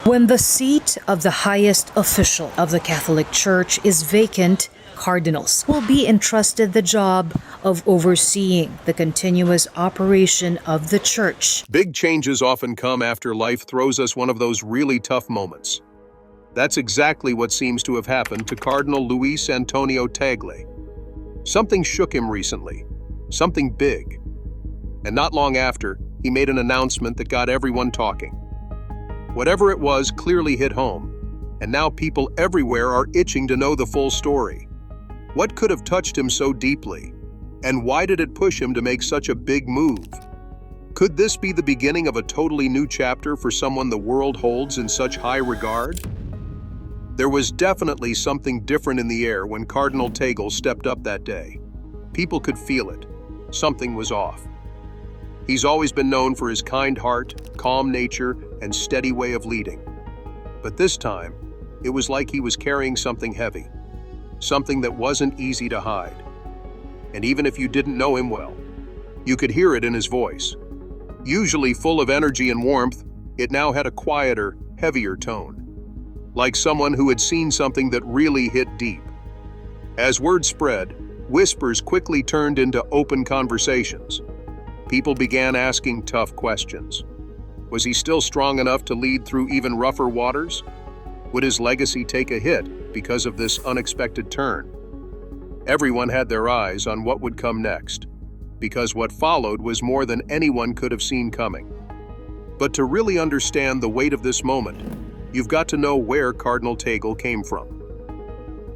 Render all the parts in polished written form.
When the seat of the highest official of the Catholic Church is vacant, cardinals will be entrusted the job of overseeing the continuous operation of the Church. Big changes often come after life throws us one of those really tough moments. That's exactly what seems to have happened to Cardinal Luis Antonio Tagle. Something shook him recently, something big. And not long after, he made an announcement that got everyone talking. Whatever it was clearly hit home, and now people everywhere are itching to know the full story. What could have touched him so deeply? And why did it push him to make such a big move? Could this be the beginning of a totally new chapter for someone the world holds in such high regard? There was definitely something different in the air when Cardinal Tagle stepped up that day. People could feel it. Something was off. He's always been known for his kind heart, calm nature, and steady way of leading. But this time, it was like he was carrying something heavy, something that wasn't easy to hide. And even if you didn't know him well, you could hear it in his voice. Usually full of energy and warmth, it now had a quieter, heavier tone, like someone who had seen something that really hit deep. As word spread, whispers quickly turned into open conversations. People began asking tough questions. Was he still strong enough to lead through even rougher waters? Would his legacy take a hit because of this unexpected turn? Everyone had their eyes on what would come next, because what followed was more than anyone could have seen coming. But to really understand the weight of this moment, you've got to know where Cardinal Tagle came from.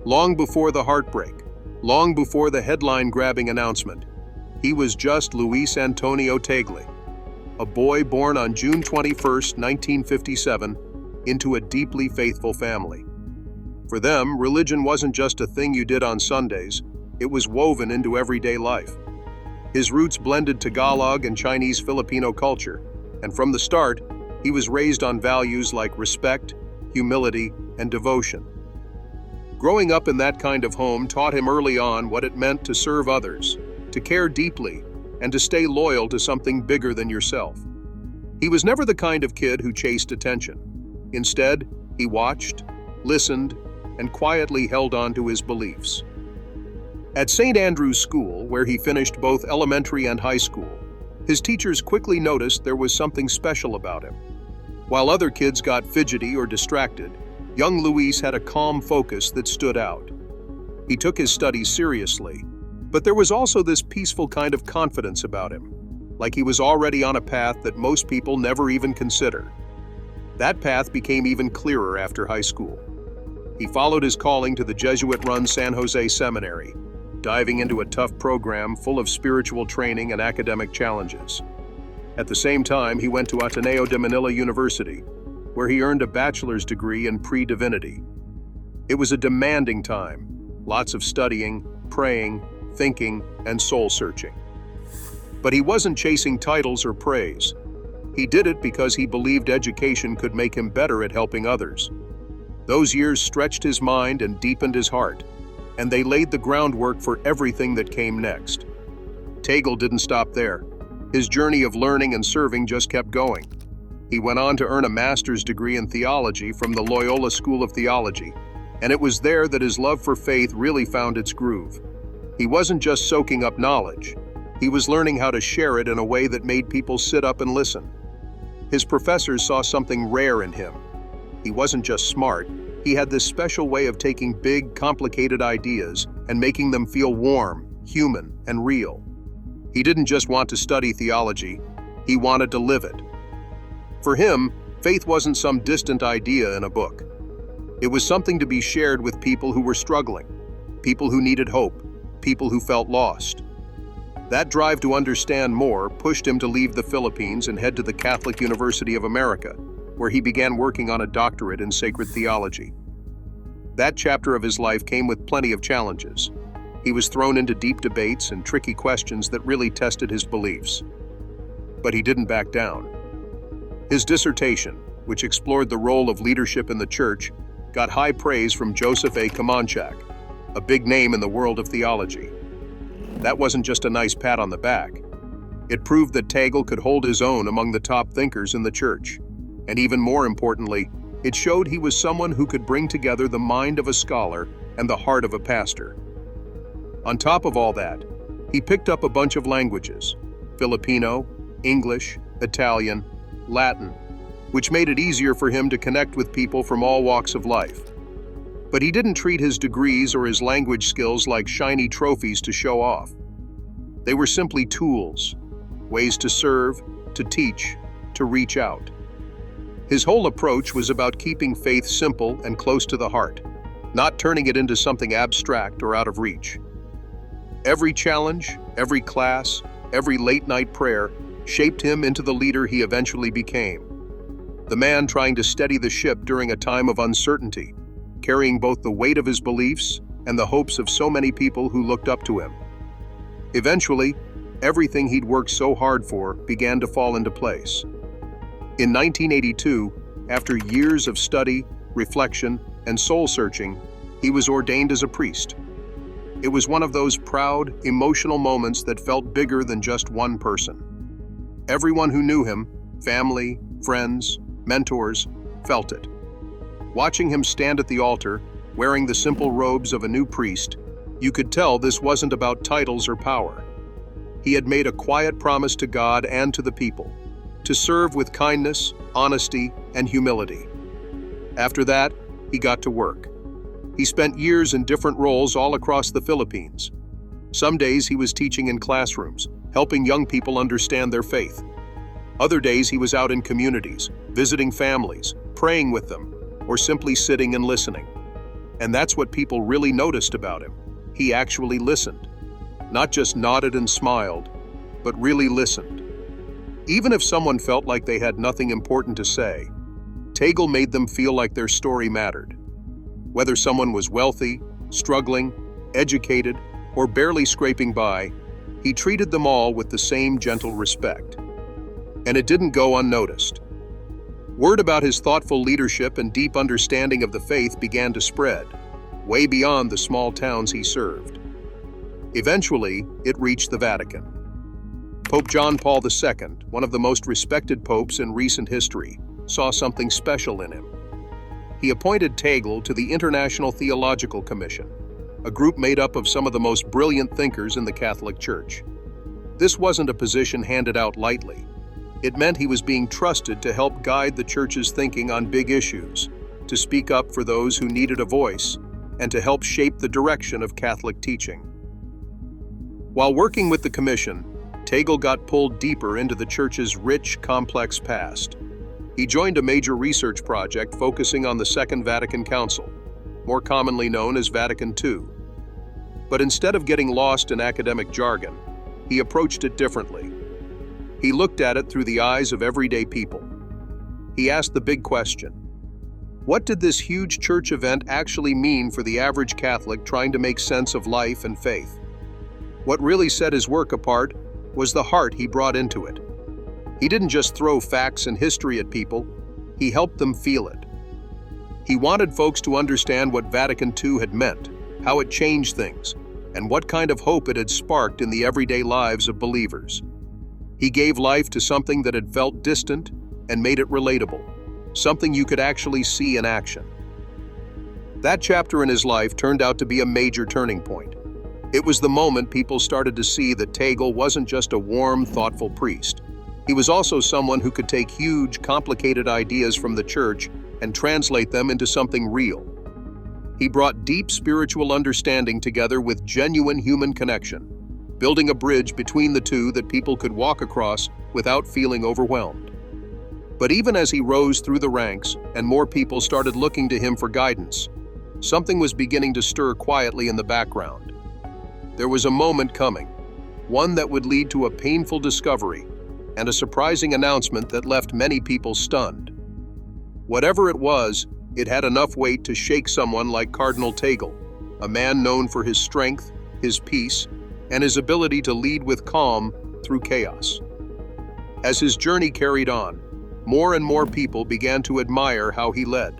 Long before the heartbreak, long before the headline-grabbing announcement, he was just Luis Antonio Tagle, a boy born on June 21, 1957, into a deeply faithful family. For them, religion wasn't just a thing you did on Sundays, it was woven into everyday life. His roots blended Tagalog and Chinese-Filipino culture, and from the start, he was raised on values like respect, humility, and devotion. Growing up in that kind of home taught him early on what it meant to serve others, to care deeply, and to stay loyal to something bigger than yourself. He was never the kind of kid who chased attention. Instead, he watched, listened, and quietly held on to his beliefs. At St. Andrew's School, where he finished both elementary and high school, his teachers quickly noticed there was something special about him. While other kids got fidgety or distracted, young Luis had a calm focus that stood out. He took his studies seriously, but there was also this peaceful kind of confidence about him, like he was already on a path that most people never even consider. That path became even clearer after high school. He followed his calling to the Jesuit-run San Jose Seminary, diving into a tough program full of spiritual training and academic challenges. At the same time, he went to Ateneo de Manila University, where he earned a bachelor's degree in pre-divinity. It was a demanding time, lots of studying, praying, thinking, and soul-searching. But he wasn't chasing titles or praise. He did it because he believed education could make him better at helping others. Those years stretched his mind and deepened his heart, and they laid the groundwork for everything that came next. Tagle didn't stop there. His journey of learning and serving just kept going. He went on to earn a master's degree in theology from the Loyola School of Theology, and it was there that his love for faith really found its groove. He wasn't just soaking up knowledge, he was learning how to share it in a way that made people sit up and listen. His professors saw something rare in him. He wasn't just smart, he had this special way of taking big, complicated ideas and making them feel warm, human, and real. He didn't just want to study theology, he wanted to live it. For him, faith wasn't some distant idea in a book. It was something to be shared with people who were struggling, people who needed hope, people who felt lost. That drive to understand more pushed him to leave the Philippines and head to the Catholic University of America, where he began working on a doctorate in sacred theology. That chapter of his life came with plenty of challenges. He was thrown into deep debates and tricky questions that really tested his beliefs. But he didn't back down. His dissertation, which explored the role of leadership in the Church, got high praise from Joseph A. Camanchak, a big name in the world of theology. That wasn't just a nice pat on the back. It proved that Tagle could hold his own among the top thinkers in the Church. And even more importantly, It showed he was someone who could bring together the mind of a scholar and the heart of a pastor. On top of all that, he picked up a bunch of languages: Filipino, English, Italian, Latin, which made it easier for him to connect with people from all walks of life. But he didn't treat his degrees or his language skills like shiny trophies to show off. They were simply tools, ways to serve, to teach, to reach out. His whole approach was about keeping faith simple and close to the heart, not turning it into something abstract or out of reach. Every challenge, every class, every late-night prayer shaped him into the leader he eventually became. The man trying to steady the ship during a time of uncertainty, carrying both the weight of his beliefs and the hopes of so many people who looked up to him. Eventually, everything he'd worked so hard for began to fall into place. In 1982, after years of study, reflection, and soul-searching, he was ordained as a priest. It was one of those proud, emotional moments that felt bigger than just one person. Everyone who knew him, family, friends, mentors, felt it. Watching him stand at the altar, wearing the simple robes of a new priest, you could tell this wasn't about titles or power. He had made a quiet promise to God and to the people, to serve with kindness, honesty, and humility. After that, he got to work. He spent years in different roles all across the Philippines. Some days he was teaching in classrooms, helping young people understand their faith. Other days he was out in communities, visiting families, praying with them, or simply sitting and listening. And that's what people really noticed about him. He actually listened. Not just nodded and smiled, but really listened. Even if someone felt like they had nothing important to say, Tagle made them feel like their story mattered. Whether someone was wealthy, struggling, educated, or barely scraping by, he treated them all with the same gentle respect. And it didn't go unnoticed. Word about his thoughtful leadership and deep understanding of the faith began to spread, way beyond the small towns he served. Eventually, it reached the Vatican. Pope John Paul II, one of the most respected popes in recent history, saw something special in him. He appointed Tagle to the International Theological Commission, a group made up of some of the most brilliant thinkers in the Catholic Church. This wasn't a position handed out lightly. It meant he was being trusted to help guide the Church's thinking on big issues, to speak up for those who needed a voice, and to help shape the direction of Catholic teaching. While working with the Commission, Tagle got pulled deeper into the Church's rich, complex past. He joined a major research project focusing on the Second Vatican Council, more commonly known as Vatican II. But instead of getting lost in academic jargon, he approached it differently. He looked at it through the eyes of everyday people. He asked the big question: what did this huge church event actually mean for the average Catholic trying to make sense of life and faith? What really set his work apart was the heart he brought into it. He didn't just throw facts and history at people, he helped them feel it. He wanted folks to understand what Vatican II had meant, how it changed things, and what kind of hope it had sparked in the everyday lives of believers. He gave life to something that had felt distant and made it relatable, something you could actually see in action. That chapter in his life turned out to be a major turning point. It was the moment people started to see that Tagle wasn't just a warm, thoughtful priest. He was also someone who could take huge, complicated ideas from the Church and translate them into something real. He brought deep spiritual understanding together with genuine human connection, building a bridge between the two that people could walk across without feeling overwhelmed. But even as he rose through the ranks and more people started looking to him for guidance, something was beginning to stir quietly in the background. There was a moment coming, one that would lead to a painful discovery and a surprising announcement that left many people stunned. Whatever it was, it had enough weight to shake someone like Cardinal Tagle, a man known for his strength, his peace, and his ability to lead with calm through chaos. As his journey carried on, more and more people began to admire how he led.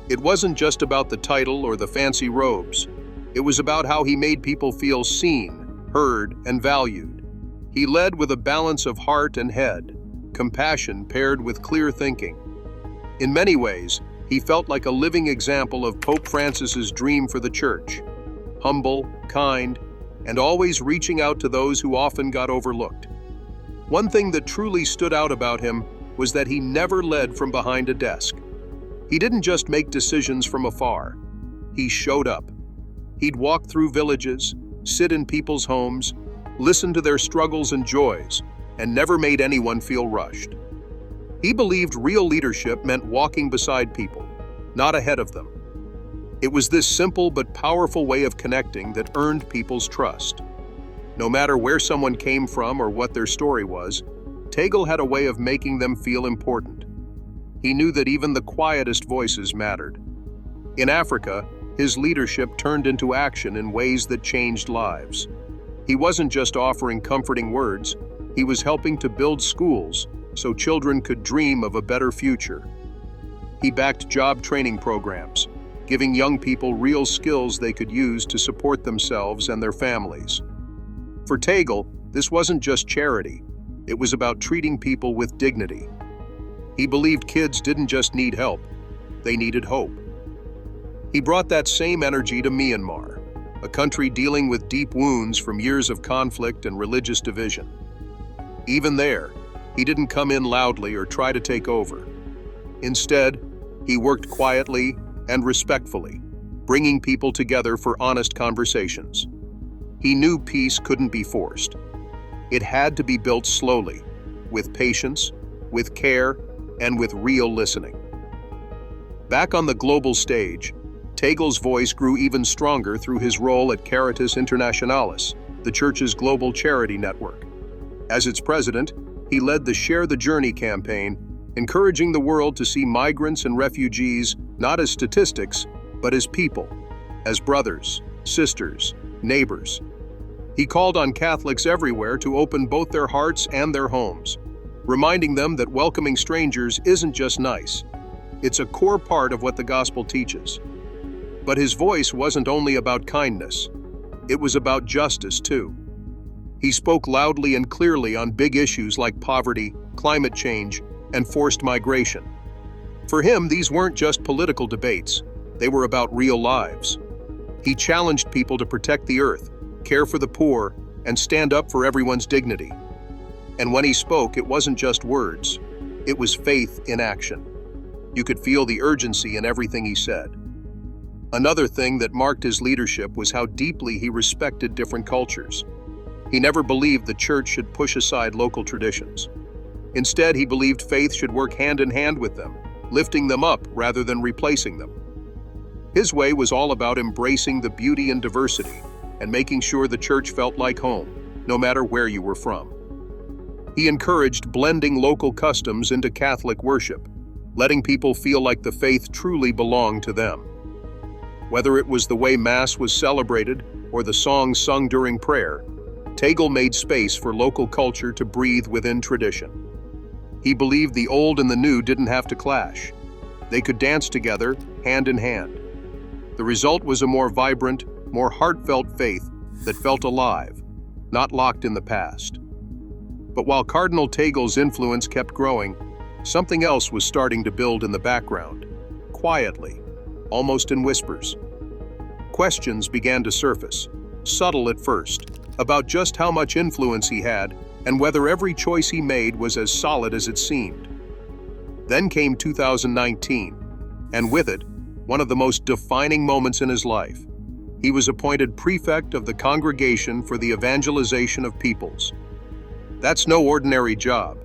It wasn't just about the title or the fancy robes. It was about how he made people feel seen, heard, and valued. He led with a balance of heart and head, compassion paired with clear thinking. In many ways, He felt like a living example of Pope Francis's dream for the Church: humble, kind, and always reaching out to those who often got overlooked. One thing that truly stood out about him was that he never led from behind a desk. He didn't just make decisions from afar. He showed up. He'd walk through villages, sit in people's homes, listen to their struggles and joys, and never made anyone feel rushed. He believed real leadership meant walking beside people, not ahead of them. It was this simple but powerful way of connecting that earned people's trust. No matter where someone came from or what their story was, Tagle had a way of making them feel important. He knew that even the quietest voices mattered. In Africa, his leadership turned into action in ways that changed lives. He wasn't just offering comforting words, he was helping to build schools so children could dream of a better future. He backed job training programs, giving young people real skills they could use to support themselves and their families. For Tagle, this wasn't just charity, it was about treating people with dignity. He believed kids didn't just need help, they needed hope. He brought that same energy to Myanmar, a country dealing with deep wounds from years of conflict and religious division. Even there, he didn't come in loudly or try to take over. Instead, he worked quietly and respectfully, bringing people together for honest conversations. He knew peace couldn't be forced. It had to be built slowly, with patience, with care, and with real listening. Back on the global stage, Tagle's voice grew even stronger through his role at Caritas Internationalis, the Church's global charity network. As its president, he led the Share the Journey campaign, encouraging the world to see migrants and refugees not as statistics, but as people, as brothers, sisters, neighbors. He called on Catholics everywhere to open both their hearts and their homes, reminding them that welcoming strangers isn't just nice. It's a core part of what the gospel teaches. But his voice wasn't only about kindness, it was about justice too. He spoke loudly and clearly on big issues like poverty, climate change, and forced migration. For him, these weren't just political debates, they were about real lives. He challenged people to protect the earth, care for the poor, and stand up for everyone's dignity. And when he spoke, it wasn't just words, it was faith in action. You could feel the urgency in everything he said. Another thing that marked his leadership was how deeply he respected different cultures. He never believed the church should push aside local traditions. Instead, he believed faith should work hand in hand with them, lifting them up rather than replacing them. His way was all about embracing the beauty and diversity and making sure the church felt like home, no matter where you were from. He encouraged blending local customs into Catholic worship, letting people feel like the faith truly belonged to them. Whether it was the way Mass was celebrated or the songs sung during prayer, Tagle made space for local culture to breathe within tradition. He believed the old and the new didn't have to clash. They could dance together, hand in hand. The result was a more vibrant, more heartfelt faith that felt alive, not locked in the past. But while Cardinal Tagle's influence kept growing, something else was starting to build in the background, quietly, almost in whispers. Questions began to surface, subtle at first, about just how much influence he had and whether every choice he made was as solid as it seemed. Then came 2019, and with it, one of the most defining moments in his life. He was appointed prefect of the Congregation for the Evangelization of Peoples. That's no ordinary job.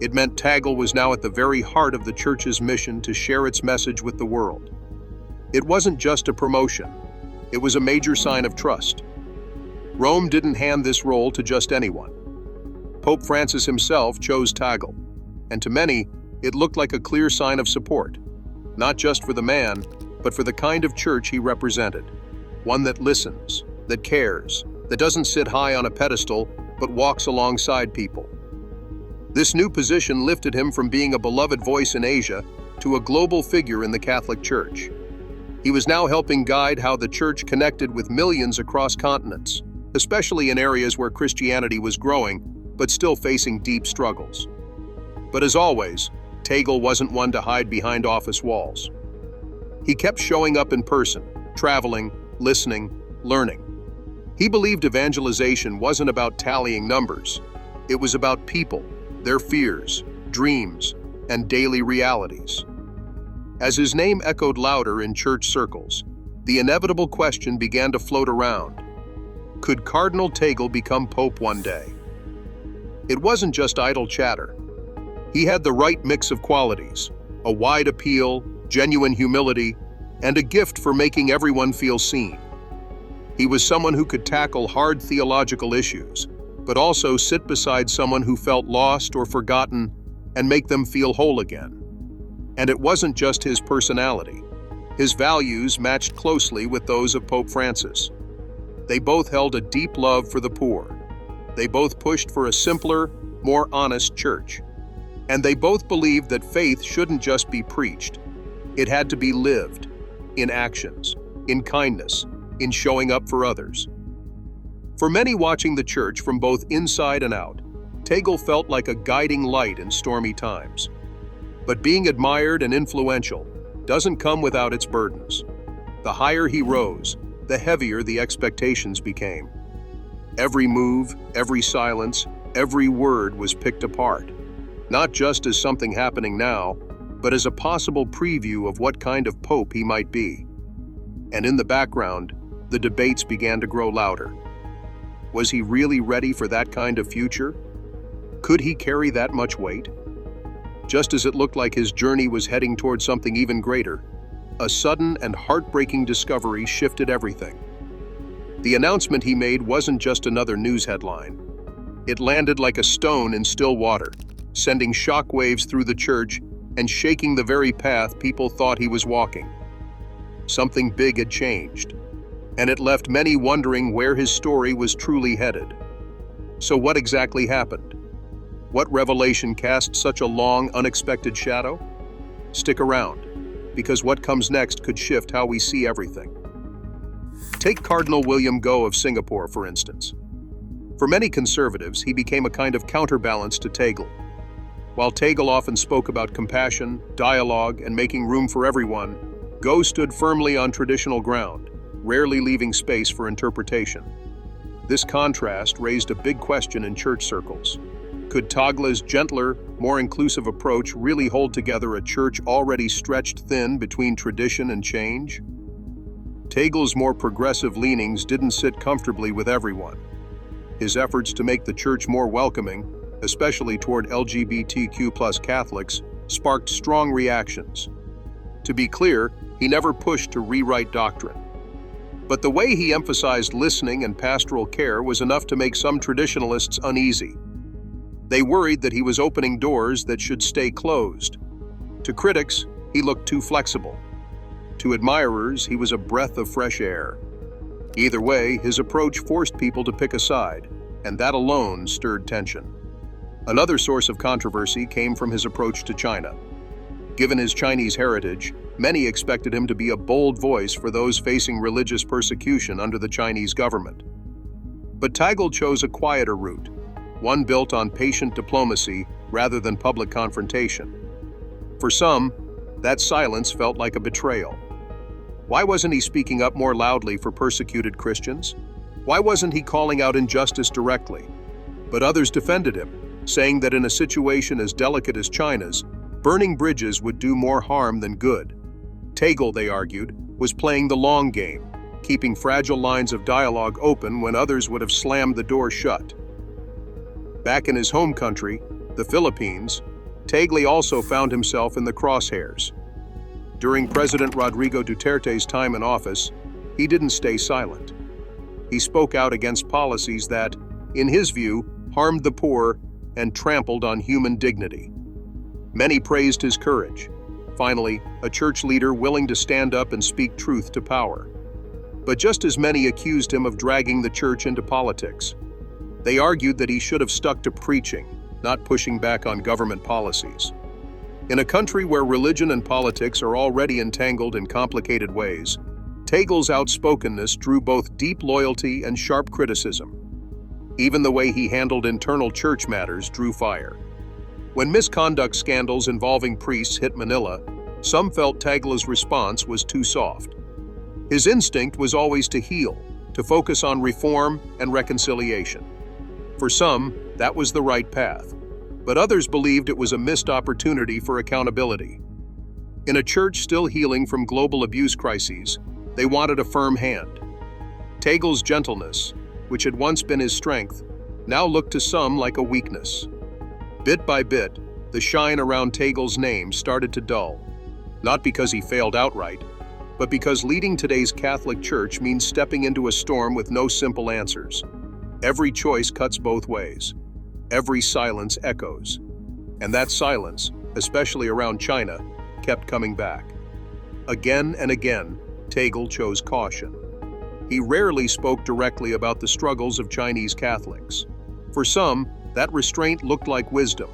It meant Tagle was now at the very heart of the Church's mission to share its message with the world. It wasn't just a promotion. It was a major sign of trust. Rome didn't hand this role to just anyone. Pope Francis himself chose Tagle, and to many, it looked like a clear sign of support, not just for the man, but for the kind of church he represented. One that listens, that cares, that doesn't sit high on a pedestal, but walks alongside people. This new position lifted him from being a beloved voice in Asia to a global figure in the Catholic Church. He was now helping guide how the Church connected with millions across continents, especially in areas where Christianity was growing, but still facing deep struggles. But as always, Tagle wasn't one to hide behind office walls. He kept showing up in person, traveling, listening, learning. He believed evangelization wasn't about tallying numbers. It was about people, their fears, dreams, and daily realities. As his name echoed louder in church circles, the inevitable question began to float around. Could Cardinal Tagle become Pope one day? It wasn't just idle chatter. He had the right mix of qualities: a wide appeal, genuine humility, and a gift for making everyone feel seen. He was someone who could tackle hard theological issues, but also sit beside someone who felt lost or forgotten and make them feel whole again. And it wasn't just his personality. His values matched closely with those of Pope Francis. They both held a deep love for the poor. They both pushed for a simpler, more honest church. And they both believed that faith shouldn't just be preached. It had to be lived, in actions, in kindness, in showing up for others. For many watching the church from both inside and out, Tagle felt like a guiding light in stormy times. But being admired and influential doesn't come without its burdens. The higher he rose, the heavier the expectations became. Every move, every silence, every word was picked apart, not just as something happening now, but as a possible preview of what kind of pope he might be. And in the background, the debates began to grow louder. Was he really ready for that kind of future? Could he carry that much weight? Just as it looked like his journey was heading toward something even greater, a sudden and heartbreaking discovery shifted everything. The announcement he made wasn't just another news headline. It landed like a stone in still water, sending shockwaves through the church and shaking the very path people thought he was walking. Something big had changed, and it left many wondering where his story was truly headed. So what exactly happened? What revelation cast such a long, unexpected shadow? Stick around, because what comes next could shift how we see everything. Take Cardinal William Goh of Singapore, for instance. For many conservatives, he became a kind of counterbalance to Tagle. While Tagle often spoke about compassion, dialogue, and making room for everyone, Goh stood firmly on traditional ground, rarely leaving space for interpretation. This contrast raised a big question in church circles. Could Tagle's gentler, more inclusive approach really hold together a church already stretched thin between tradition and change? Tagle's more progressive leanings didn't sit comfortably with everyone. His efforts to make the church more welcoming, especially toward LGBTQ+ Catholics, sparked strong reactions. To be clear, he never pushed to rewrite doctrine. But the way he emphasized listening and pastoral care was enough to make some traditionalists uneasy. They worried that he was opening doors that should stay closed. To critics, he looked too flexible. To admirers, he was a breath of fresh air. Either way, his approach forced people to pick a side, and that alone stirred tension. Another source of controversy came from his approach to China. Given his Chinese heritage, many expected him to be a bold voice for those facing religious persecution under the Chinese government. But Tagle chose a quieter route, one built on patient diplomacy rather than public confrontation. For some, that silence felt like a betrayal. Why wasn't he speaking up more loudly for persecuted Christians? Why wasn't he calling out injustice directly? But others defended him, saying that in a situation as delicate as China's, burning bridges would do more harm than good. Tagle, they argued, was playing the long game, keeping fragile lines of dialogue open when others would have slammed the door shut. Back in his home country, the Philippines, Tagle also found himself in the crosshairs. During President Rodrigo Duterte's time in office, he didn't stay silent. He spoke out against policies that, in his view, harmed the poor and trampled on human dignity. Many praised his courage. Finally, a church leader willing to stand up and speak truth to power. But just as many accused him of dragging the church into politics. They argued that he should have stuck to preaching, not pushing back on government policies. In a country where religion and politics are already entangled in complicated ways, Tagle's outspokenness drew both deep loyalty and sharp criticism. Even the way he handled internal church matters drew fire. When misconduct scandals involving priests hit Manila, Some felt Tagle's response was too soft. His instinct was always to heal, to focus on reform and reconciliation. For some, that was the right path, but others believed it was a missed opportunity for accountability. In a church still healing from global abuse crises, they wanted a firm hand. Tagle's gentleness, which had once been his strength, now looked to some like a weakness. Bit by bit, the shine around Tagle's name started to dull, not because he failed outright, but because leading today's Catholic Church means stepping into a storm with no simple answers. Every choice cuts both ways. Every silence echoes. And that silence, especially around China, kept coming back. Again and again, Tagle chose caution. He rarely spoke directly about the struggles of Chinese Catholics. For some, that restraint looked like wisdom.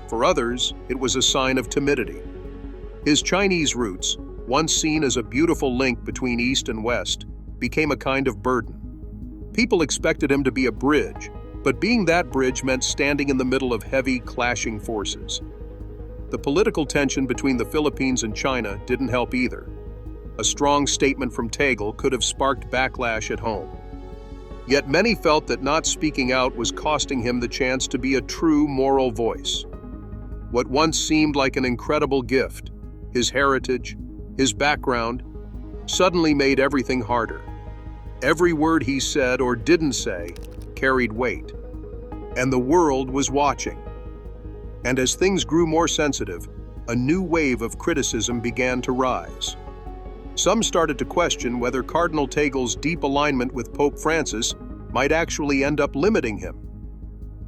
For others, it was a sign of timidity. His Chinese roots, once seen as a beautiful link between East and West, became a kind of burden. People expected him to be a bridge, but being that bridge meant standing in the middle of heavy, clashing forces. The political tension between the Philippines and China didn't help either. A strong statement from Tagle could have sparked backlash at home. Yet many felt that not speaking out was costing him the chance to be a true moral voice. What once seemed like an incredible gift, his heritage, his background, suddenly made everything harder. Every word he said or didn't say carried weight, and the world was watching. And as things grew more sensitive, a new wave of criticism began to rise. Some started to question whether Cardinal Tagle's deep alignment with Pope Francis might actually end up limiting him.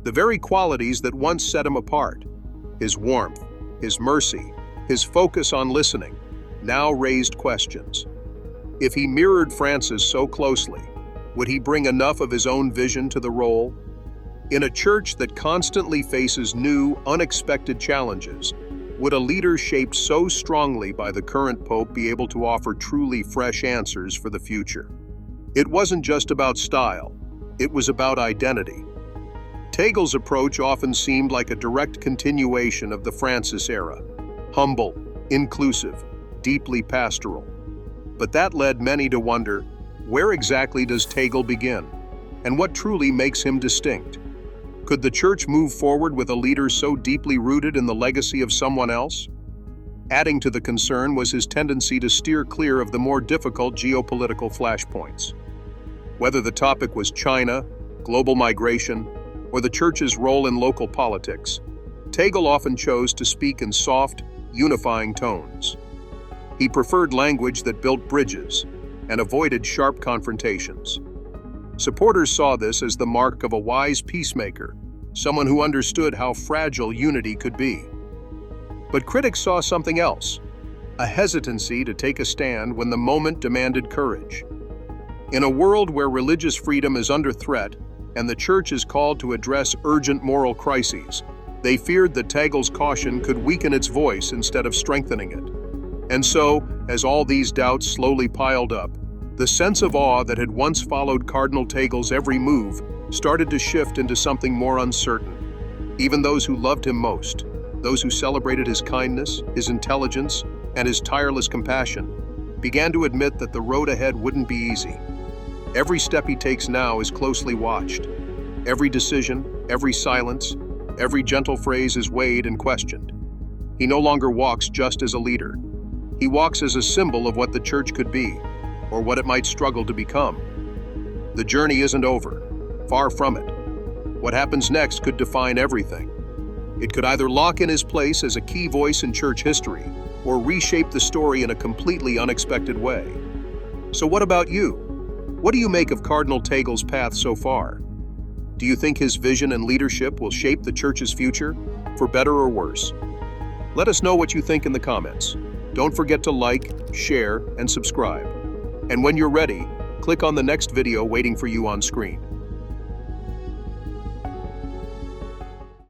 The very qualities that once set him apart, his warmth, his mercy, his focus on listening, now raised questions. If he mirrored Francis so closely, would he bring enough of his own vision to the role? In a church that constantly faces new, unexpected challenges, would a leader shaped so strongly by the current pope be able to offer truly fresh answers for the future? It wasn't just about style, it was about identity. Tagle's approach often seemed like a direct continuation of the Francis era, humble, inclusive, deeply pastoral. But that led many to wonder, where exactly does Tagle begin? And what truly makes him distinct? Could the church move forward with a leader so deeply rooted in the legacy of someone else? Adding to the concern was his tendency to steer clear of the more difficult geopolitical flashpoints. Whether the topic was China, global migration, or the church's role in local politics, Tagle often chose to speak in soft, unifying tones. He preferred language that built bridges and avoided sharp confrontations. Supporters saw this as the mark of a wise peacemaker, someone who understood how fragile unity could be. But critics saw something else, a hesitancy to take a stand when the moment demanded courage. In a world where religious freedom is under threat and the church is called to address urgent moral crises, they feared that Tagle's caution could weaken its voice instead of strengthening it. And so, as all these doubts slowly piled up, the sense of awe that had once followed Cardinal Tagle's every move started to shift into something more uncertain. Even those who loved him most, those who celebrated his kindness, his intelligence, and his tireless compassion, began to admit that the road ahead wouldn't be easy. Every step he takes now is closely watched. Every decision, every silence, every gentle phrase is weighed and questioned. He no longer walks just as a leader. He walks as a symbol of what the church could be, or what it might struggle to become. The journey isn't over, far from it. What happens next could define everything. It could either lock in his place as a key voice in church history, or reshape the story in a completely unexpected way. So what about you? What do you make of Cardinal Tagle's path so far? Do you think his vision and leadership will shape the church's future, for better or worse? Let us know what you think in the comments. Don't forget to like, share, and subscribe. And when you're ready, click on the next video waiting for you on screen.